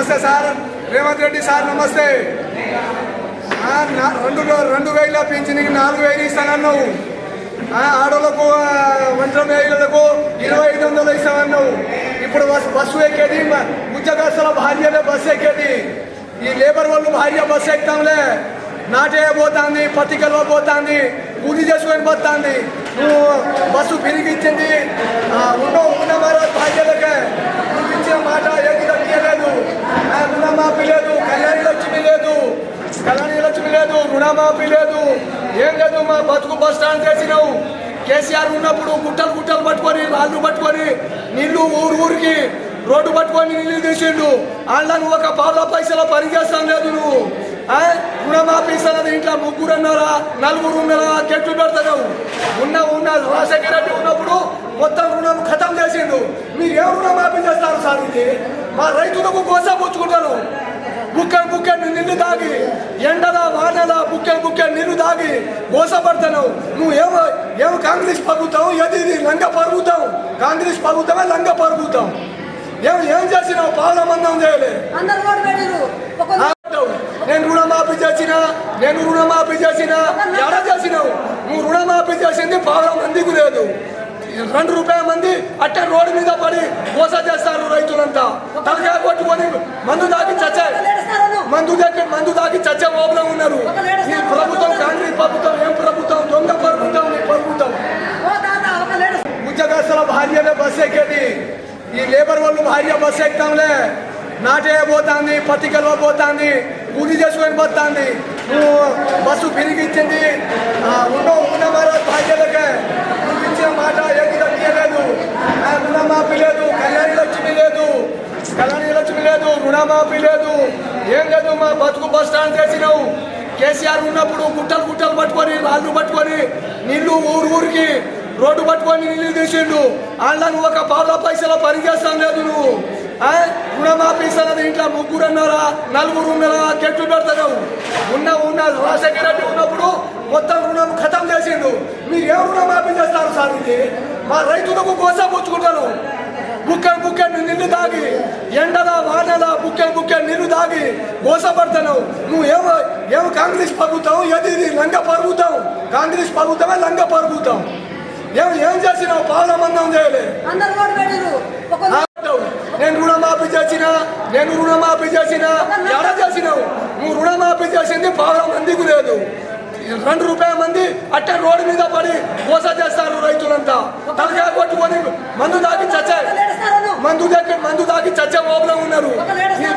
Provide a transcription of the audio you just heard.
నమస్తే sir Revanth Reddy sir నమస్తే 2000 పింఛన్కి 4000 ఇస్తానన్నావు. ఆడోళ్ళకు ఒంటరి మహిళలకు 2500 ఇస్తామన్నావు. ఇప్పుడు బస్సు ఎక్కేది ఉద్యోగస్తుల భార్యలే బస్సు ఎక్కేది. ఈ లేబర్ వాళ్ళు భార్య బస్సు ఎక్కుతాంలే నాటే పోతుంది, పత్రికల్లో పోతుంది, కూలి చేసుకొని పోతుంది. నువ్వు బస్సు తిరిగి ఇచ్చింది ఉన్న మరో భార్యలకే. నువ్వు ఇచ్చిన మాట ఏది తీయలేదు. రుణమాఫీ లేదు, కళ్యాణ లక్ష్మి లేదు, రుణమాఫీ లేదు, ఏం లేదు. మా బతుకు బస్ స్టాండ్ చేసినావు. కేసీఆర్ ఉన్నప్పుడు గుట్టలు పట్టుకొని రాళ్ళు పట్టుకొని నీళ్లు ఊరికి రోడ్డు పట్టుకొని నీళ్లు తీసిండు. అందులో నువ్వు ఒక పావుల పైసల పని చేస్తాం లేదు. నువ్వు రుణమాఫీ ఇస్తున్నది ఇంట్లో 3 ఉన్నారా 4 ఉన్నారా కెట్టు పెడతావు. ఉన్న రాజశేఖర రెడ్డి ఉన్నప్పుడు మొత్తం రుణం ఖతం చేసిండు. మీరు ఏం రుణమాఫీ చేస్తారు సార్? ఇది మా రైతులకు గోసా పుచ్చుకుంటారు. బుక్క నీళ్లు తాగి ఎండల వానల బుక్క నీళ్లు తాగి గోసపడతావు. నువ్వు ఏమో కాంగ్రెస్ ప్రభుత్వం ఏది లంగ పరుగుతాం. కాంగ్రెస్ ప్రభుత్వమే లంగ పరుగుతాం. ఏం చేసినావు? పాలమందం చేయలే. నేను రుణమాఫీ చేసిన ఎలా చేసినావు? నువ్వు రుణమాఫీ చేసింది 10 మందికి లేదు. 2 రూపాయల మంది అట్టే రోడ్డు మీద పడి మోస చేస్తారు. రైతులంతా తలకాయ కొట్టుకొని మందు తాగి చచ్చే ఓబులో ఉన్నారు. ఈ ప్రభుత్వం కాంగ్రెస్ ప్రభుత్వం ఏం ప్రభుత్వం? దొంగ ప్రభుత్వం. నీ ప్రభుత్వం ఉద్యోగస్తుల భార్యలే బస్సు ఎక్కేది. ఈ లేబర్ వాళ్ళు భార్య బస్సు ఎక్కుతాంలే నాటే పోతుంది, పత్రికల్లో పోతుంది, కూలి చేసుకొని పోతుంది. నువ్వు బస్సు తిరిగి ఇచ్చింది ఉన్న మరో భార్యలకే. నువ్వు ఇచ్చిన మాట ఏది తీయలేదు. రుణమాఫీ లేదు, కళ్యాణ లక్ష్మి లేదు, రుణమాఫీ లేదు, ఏం లేదు. మా బతుకు బస్ స్టాండ్ చేసినావు. కేసీఆర్ ఉన్నప్పుడు గుట్టలు పట్టుకొని రాళ్ళు పట్టుకొని నీళ్లు ఊరికి రోడ్డు పట్టుకొని నీళ్లు తీసిండు. అందులో నువ్వు ఒక పావుల పైసల పని చేస్తాం లేదు. నువ్వు రుణమాఫీ ఇస్తున్నది ఇంట్లో 3 ఉన్నారా 4 ఉన్నారా కెట్టు పెడతావు. ఉన్న రాజశేఖర రెడ్డి ఉన్నప్పుడు మొత్తం రుణం ఖతం చేసిండు. మీరు ఏం రుణమాఫీ చేస్తారు సార్? ఇది మా రైతులకు గోసా పుచ్చుకుంటారు. బుక్క నీళ్లు తాగి ఎండల వానల బుక్క నీళ్లు తాగి గోసపడతావు. నువ్వు ఏమో కాంగ్రెస్ ప్రభుత్వం ఏది లంగ పరుగుతాం. కాంగ్రెస్ ప్రభుత్వమే లంగ పరుగుతాం. ఏం చేసినావు? పాలమందం చేయలే. నేను రుణమాఫీ చేసిన ఎలా చేసినావు? నువ్వు రుణమాఫీ చేసింది 10 మందికి లేదు. 2 రూపాయల మంది అట్టే రోడ్డు మీద పడి మోస చేస్తారు. రైతులంతా తలకాయ కొట్టుకొని మందు తాగి చచ్చే ఓబులో ఉన్నారు. ఈ